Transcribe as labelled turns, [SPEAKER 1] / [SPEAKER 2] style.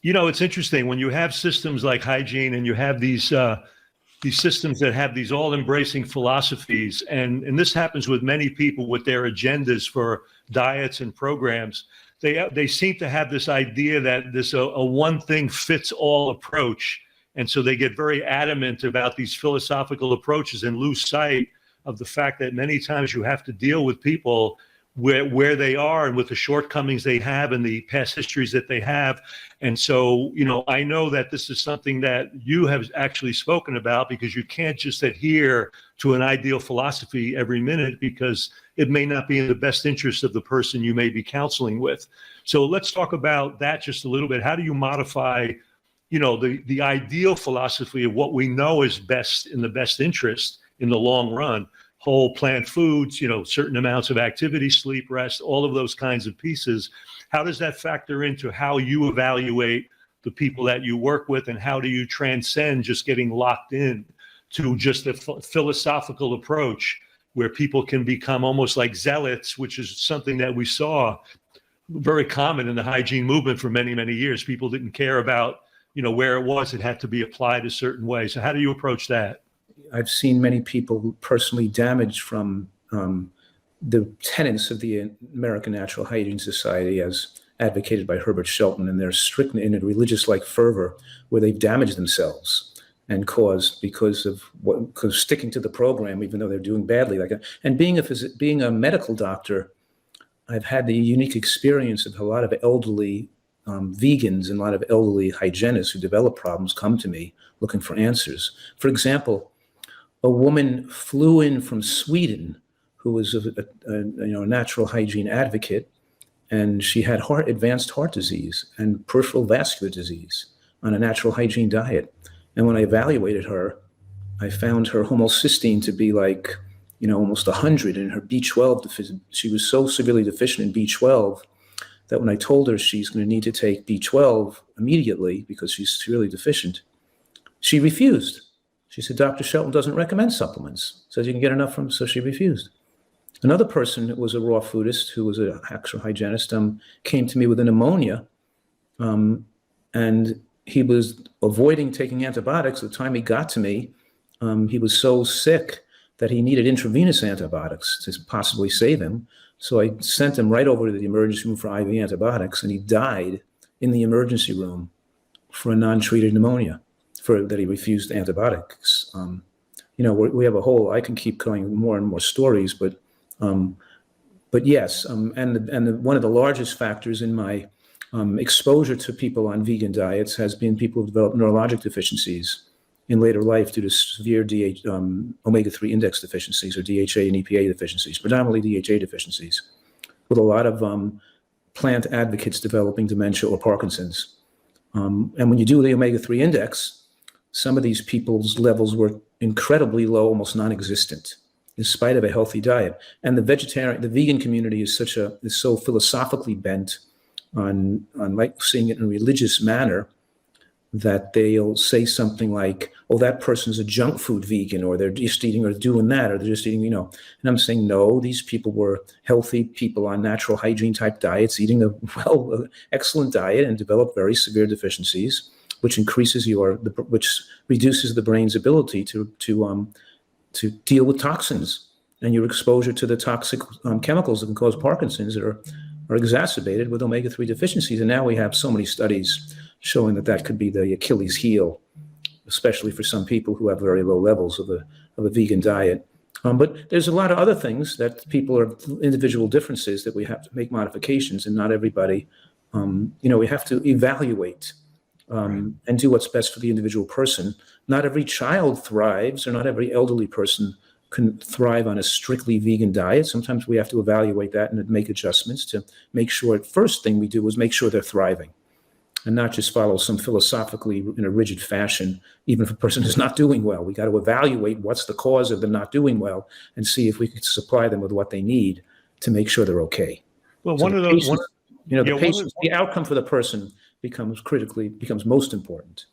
[SPEAKER 1] It's interesting when you have systems like hygiene and you have these systems that have these all-embracing philosophies, and this happens with many people with their agendas for diets and programs. They seem to have this idea that this a one thing fits all approach, and so they get very adamant about these philosophical approaches and lose sight of the fact that many times you have to deal with people where they are and with the shortcomings they have and the past histories that they have. And so, I know that this is something that you have actually spoken about, because you can't just adhere to an ideal philosophy every minute, because it may not be in the best interest of the person you may be counseling with. So let's talk about that just a little bit. How do you modify, the ideal philosophy of what we know is best in the best interest in the long run? Whole plant foods, certain amounts of activity, sleep, rest, all of those kinds of pieces. How does that factor into how you evaluate the people that you work with, and how do you transcend just getting locked in to just a philosophical approach where people can become almost like zealots, which is something that we saw very common in the hygiene movement for many, many years. People didn't care about, where it was. It had to be applied a certain way. So how do you approach that?
[SPEAKER 2] I've seen many people personally damaged from the tenets of the American Natural Hygiene Society as advocated by Herbert Shelton, and they're strict in a religious-like fervor where they've damaged themselves and caused because sticking to the program, even though they're doing badly. And being a medical doctor, I've had the unique experience of a lot of elderly vegans and a lot of elderly hygienists who develop problems come to me looking for answers. For example, a woman flew in from Sweden who was a natural hygiene advocate, and she had advanced heart disease and peripheral vascular disease on a natural hygiene diet. And when I evaluated her, I found her homocysteine to be like, almost 100, and her B12 she was so severely deficient in B12 that when I told her she's going to need to take B12 immediately because she's severely deficient, she refused. She said, Dr. Shelton doesn't recommend supplements, says you can get enough from, so she refused. Another person who was a raw foodist, who was an actual hygienist, came to me with a pneumonia, and he was avoiding taking antibiotics. The time he got to me, he was so sick that he needed intravenous antibiotics to possibly save him. So I sent him right over to the emergency room for IV antibiotics, and he died in the emergency room for a non-treated pneumonia, that he refused antibiotics. We have I can keep going more and more stories, but yes, one of the largest factors in my exposure to people on vegan diets has been people who've developed neurologic deficiencies in later life due to severe omega-3 index deficiencies, or DHA and EPA deficiencies, predominantly DHA deficiencies, with a lot of plant advocates developing dementia or Parkinson's. And when you do the omega-3 index, some of these people's levels were incredibly low, almost non-existent, in spite of a healthy diet. And the vegan community is so philosophically bent on like seeing it in a religious manner that they'll say something like, oh, that person's a junk food vegan, or they're just eating or doing that, or they're just eating, And I'm saying, no, these people were healthy people on natural hygiene type diets, eating excellent diet, and developed very severe deficiencies, which which reduces the brain's ability to deal with toxins, and your exposure to the toxic chemicals that can cause Parkinson's are exacerbated with omega-3 deficiencies. And now we have so many studies showing that could be the Achilles heel, especially for some people who have very low levels of a vegan diet. But there's a lot of other things that people are individual differences that we have to make modifications, and not everybody, we have to evaluate and do what's best for the individual person. Not every child thrives, or not every elderly person can thrive on a strictly vegan diet. Sometimes we have to evaluate that and make adjustments to make sure. First thing we do is make sure they're thriving, and not just follow some philosophically in a rigid fashion, even if a person is not doing well. We got to evaluate what's the cause of them not doing well and see if we can supply them with what they need to make sure they're okay.
[SPEAKER 1] Well,
[SPEAKER 2] the outcome for the person becomes most important.